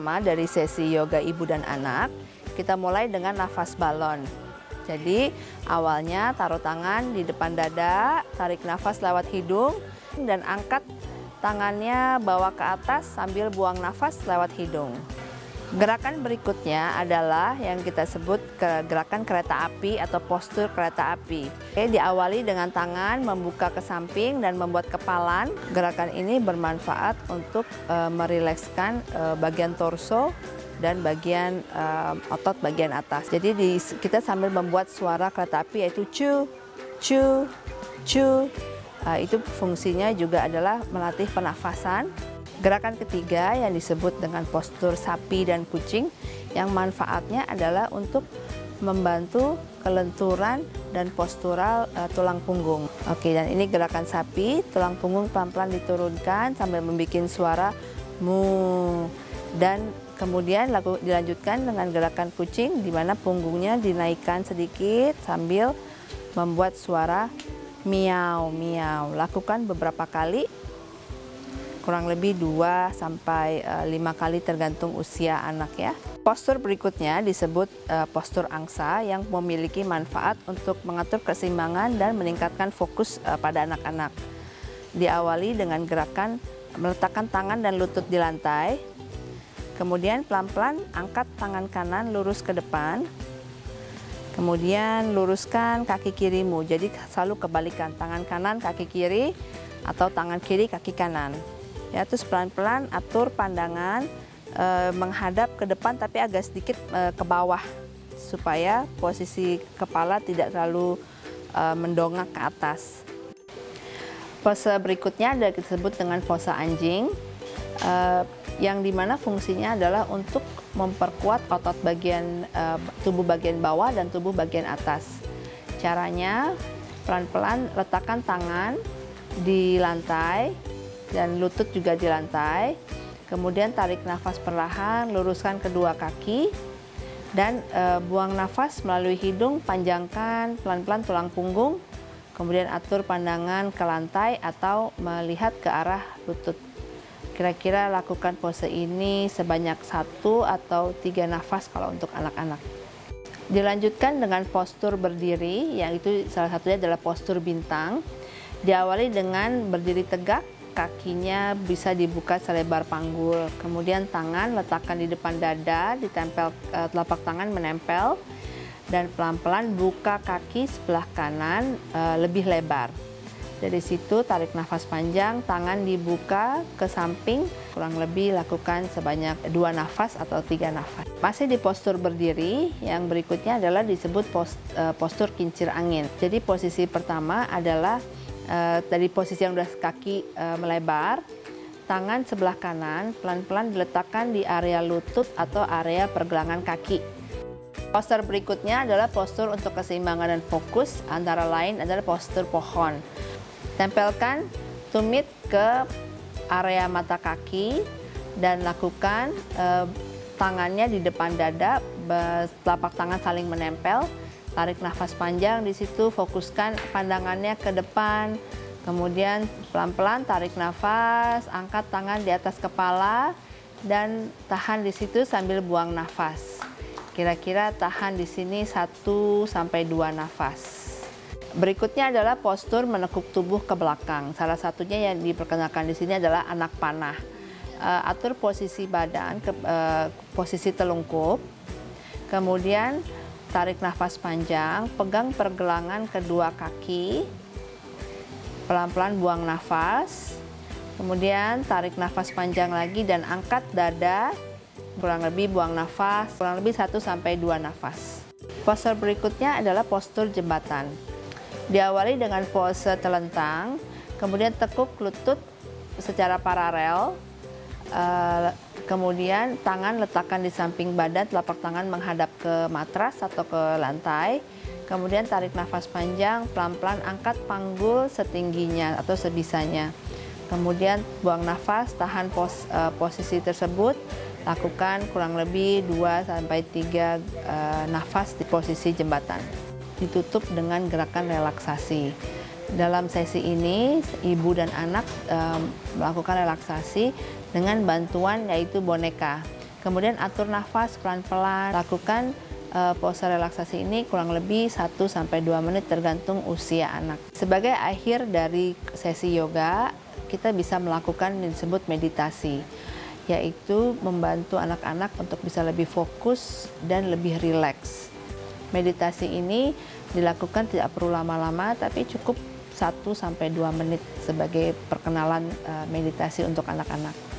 pertama dari sesi yoga ibu dan anak, kita mulai dengan nafas balon. Jadi awalnya taruh tangan di depan dada, tarik nafas lewat hidung, dan angkat tangannya bawa ke atas sambil buang nafas lewat hidung. Gerakan berikutnya adalah yang kita sebut gerakan kereta api atau postur kereta api. Diawali dengan tangan membuka ke samping dan membuat kepalan. Gerakan ini bermanfaat untuk merilekskan bagian torso dan bagian otot bagian atas. Jadi kita sambil membuat suara kereta api yaitu cu, cu, cu. Itu fungsinya juga adalah melatih pernafasan. Gerakan ketiga yang disebut dengan postur sapi dan kucing yang manfaatnya adalah untuk membantu kelenturan dan postural tulang punggung. Oke, dan ini gerakan sapi, tulang punggung pelan-pelan diturunkan sambil membuat suara mu. Dan kemudian dilanjutkan dengan gerakan kucing di mana punggungnya dinaikkan sedikit sambil membuat suara miau miau. Lakukan beberapa kali, kurang lebih 2 sampai 5 kali tergantung usia anak ya. Postur berikutnya disebut postur angsa yang memiliki manfaat untuk mengatur keseimbangan dan meningkatkan fokus pada anak-anak. Diawali dengan gerakan meletakkan tangan dan lutut di lantai. Kemudian pelan-pelan angkat tangan kanan lurus ke depan. Kemudian luruskan kaki kirimu. Jadi selalu kebalikan, tangan kanan kaki kiri atau tangan kiri kaki kanan. Ya, terus pelan-pelan atur pandangan menghadap ke depan tapi agak sedikit ke bawah supaya posisi kepala tidak terlalu mendongak ke atas. Pose berikutnya ada disebut dengan pose anjing yang dimana fungsinya adalah untuk memperkuat otot bagian tubuh bagian bawah dan tubuh bagian atas. Caranya pelan-pelan letakkan tangan di lantai dan lutut juga di lantai. Kemudian tarik nafas perlahan, luruskan kedua kaki dan buang nafas melalui hidung, panjangkan pelan-pelan tulang punggung. Kemudian atur pandangan ke lantai atau melihat ke arah lutut. Kira-kira lakukan pose ini sebanyak 1 atau 3 nafas kalau untuk anak-anak. Dilanjutkan dengan postur berdiri, yaitu salah satunya adalah postur bintang. Diawali dengan berdiri tegak, kakinya bisa dibuka selebar panggul. Kemudian tangan letakkan di depan dada, ditempel telapak tangan menempel, dan pelan-pelan buka kaki sebelah kanan lebih lebar. Dari situ tarik nafas panjang, tangan dibuka ke samping, kurang lebih lakukan sebanyak 2 nafas atau 3 nafas. Masih di postur berdiri, yang berikutnya adalah disebut postur kincir angin. Jadi posisi pertama adalah dari posisi yang udah kaki melebar, tangan sebelah kanan pelan-pelan diletakkan di area lutut atau area pergelangan kaki. Postur berikutnya adalah postur untuk keseimbangan dan fokus, antara lain adalah postur pohon. Tempelkan tumit ke area mata kaki dan lakukan tangannya di depan dada, telapak tangan saling menempel. Tarik nafas panjang di situ, fokuskan pandangannya ke depan. Kemudian pelan-pelan tarik nafas, angkat tangan di atas kepala dan tahan di situ sambil buang nafas. Kira-kira tahan di sini 1 sampai 2 nafas. Berikutnya adalah postur menekuk tubuh ke belakang. Salah satunya yang diperkenalkan di sini adalah anak panah. Atur posisi badan ke posisi telungkup. Kemudian tarik nafas panjang, pegang pergelangan kedua kaki, pelan-pelan buang nafas, kemudian tarik nafas panjang lagi dan angkat dada, kurang lebih buang nafas, kurang lebih 1 sampai 2 nafas. Postur berikutnya adalah postur jembatan. Diawali dengan pose telentang, kemudian tekuk lutut secara paralel, kemudian tangan letakkan di samping badan, telapak tangan menghadap ke matras atau ke lantai. Kemudian tarik nafas panjang, pelan-pelan angkat panggul setingginya atau sebisanya. Kemudian buang nafas, tahan posisi tersebut. Lakukan kurang lebih 2 sampai 3 nafas di posisi jembatan. Ditutup dengan gerakan relaksasi. Dalam sesi ini, ibu dan anak melakukan relaksasi dengan bantuan yaitu boneka. Kemudian atur nafas pelan-pelan, lakukan pose relaksasi ini kurang lebih 1-2 menit tergantung usia anak. Sebagai akhir dari sesi yoga, kita bisa melakukan yang disebut meditasi, yaitu membantu anak-anak untuk bisa lebih fokus dan lebih rileks. Meditasi ini dilakukan tidak perlu lama-lama, tapi cukup 1-2 menit sebagai perkenalan meditasi untuk anak-anak.